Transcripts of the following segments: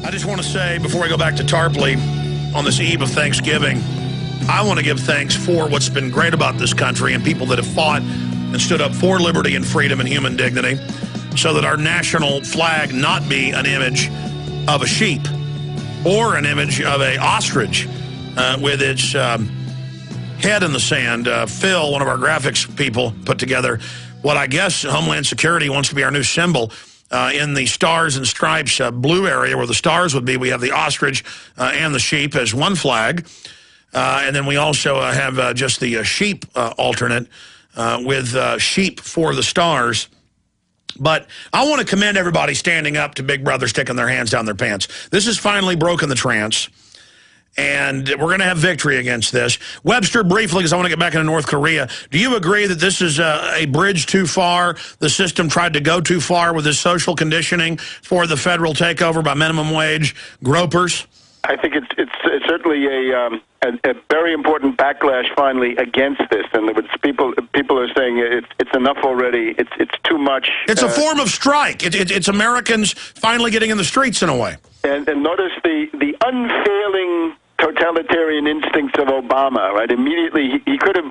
I just want to say, before I go back to Tarpley, on this eve of Thanksgiving, I want to give thanks for what's been great about this country and people that have fought and stood up for liberty and freedom and human dignity so that our national flag not be an image of a sheep or an image of an ostrich with its head in the sand. Phil, one of our graphics people, put together what I guess Homeland Security wants to be our new symbol. In the stars and stripes blue area where the stars would be, we have the ostrich and the sheep as one flag. And then we also have just the sheep alternate with sheep for the stars. But I want to commend everybody standing up to Big Brother sticking their hands down their pants. This has finally broken the trance. And we're going to have victory against this. Webster, briefly, because I want to get back into North Korea, do you agree that this is a bridge too far? The system tried to go too far with this social conditioning for the federal takeover by minimum wage gropers? I think it's certainly a very important backlash finally against this, and people are saying it's enough already. It's too much. It's a form of strike. It's Americans finally getting in the streets in a way. And notice the unfailing totalitarian instincts of Obama, right? Immediately,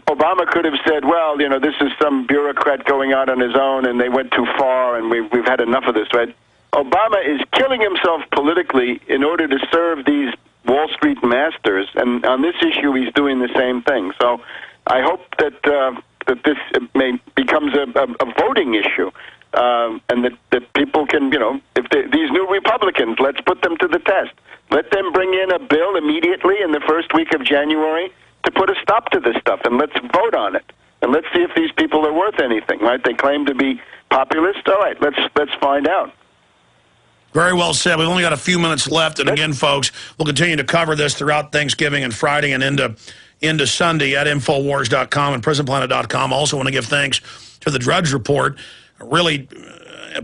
Obama could have said, well, you know, this is some bureaucrat going out on his own, and they went too far, and we've had enough of this, right? Obama is killing himself politically in order to serve these Wall Street masters, and on this issue, he's doing the same thing. So I hope that this becomes a voting issue, and that people can, you know, if these new Republicans, let's put them to the test. Let them bring in a bill immediately in the first week of January to put a stop to this stuff, and let's vote on it. And let's see if these people are worth anything, right? They claim to be populist. All right, let's find out. Very well said. We've only got a few minutes left. And again, folks, we'll continue to cover this throughout Thanksgiving and Friday and into Sunday at Infowars.com and PrisonPlanet.com. Also want to give thanks to the Drudge Report, really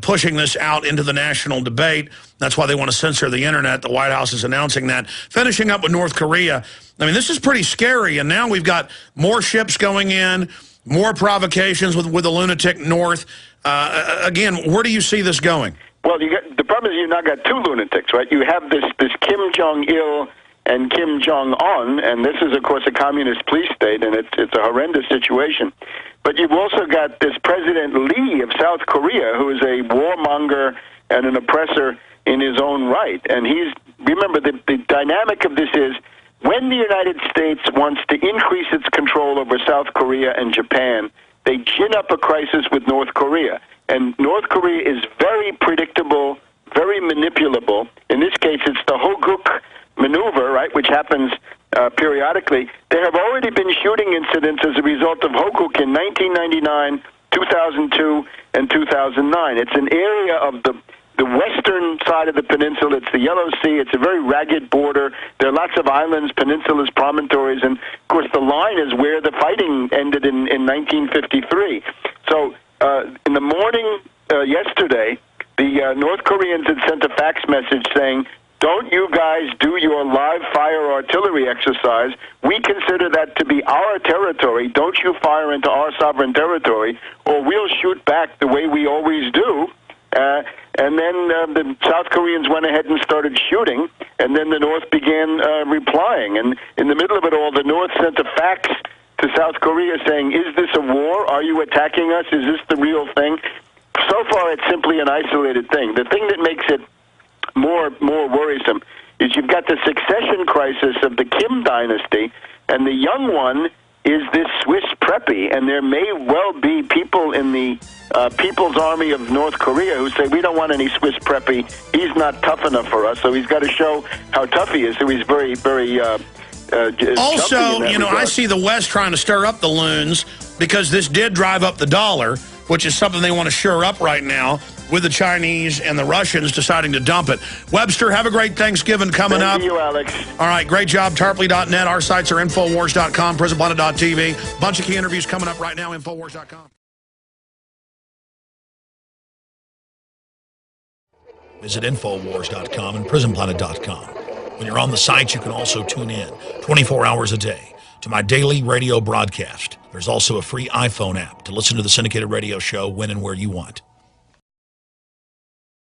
pushing this out into the national debate. That's why they want to censor the internet. The White House is announcing that. Finishing up with North Korea, I mean, this is pretty scary. And now we've got more ships going in, more provocations with the lunatic North. Again, where do you see this going? Well, the problem is you've now got two lunatics, right? You have this Kim Jong-il and Kim Jong-un, and this is, of course, a communist police state, and it's a horrendous situation. But you've also got this President Lee of South Korea, who is a warmonger and an oppressor in his own right. And remember, the dynamic of this is when the United States wants to increase its control over South Korea and Japan, they gin up a crisis with North Korea. And North Korea is very predictable, very manipulable. In this case, it's the Hoguk maneuver, right, which happens periodically. There have already been shooting incidents as a result of Hoguk in 1999, 2002, and 2009. It's an area of the western side of the peninsula. It's the Yellow Sea. It's a very ragged border. There are lots of islands, peninsulas, promontories, and, of course, the line is where the fighting ended in 1953. So in the morning yesterday, the North Koreans had sent a fax message saying, don't you guys do your live fire artillery exercise. We consider that to be our territory. Don't you fire into our sovereign territory, or we'll shoot back the way we always do. And then the South Koreans went ahead and started shooting, and then the North began replying. And in the middle of it all, the North sent a fax to South Korea saying, is this a war? Are you attacking us? Is this the real thing? So far, it's simply an isolated thing. The thing that makes it more worrisome is you've got the succession crisis of the Kim dynasty, and the young one is this Swiss preppy, and there may well be people in the People's Army of North Korea who say, we don't want any Swiss preppy. He's not tough enough for us, so he's got to show how tough he is. So he's very, very also, you know, I see the West trying to stir up the loons because this did drive up the dollar, which is something they want to shore up right now with the Chinese and the Russians deciding to dump it. Webster, have a great Thanksgiving coming up. Thank you, Alex. All right, great job. Tarpley.net. Our sites are Infowars.com, PrisonPlanet.tv. Bunch of key interviews coming up right now, Infowars.com. Visit Infowars.com and PrisonPlanet.com. When you're on the site, you can also tune in 24 hours a day to my daily radio broadcast. There's also a free iPhone app to listen to the syndicated radio show when and where you want.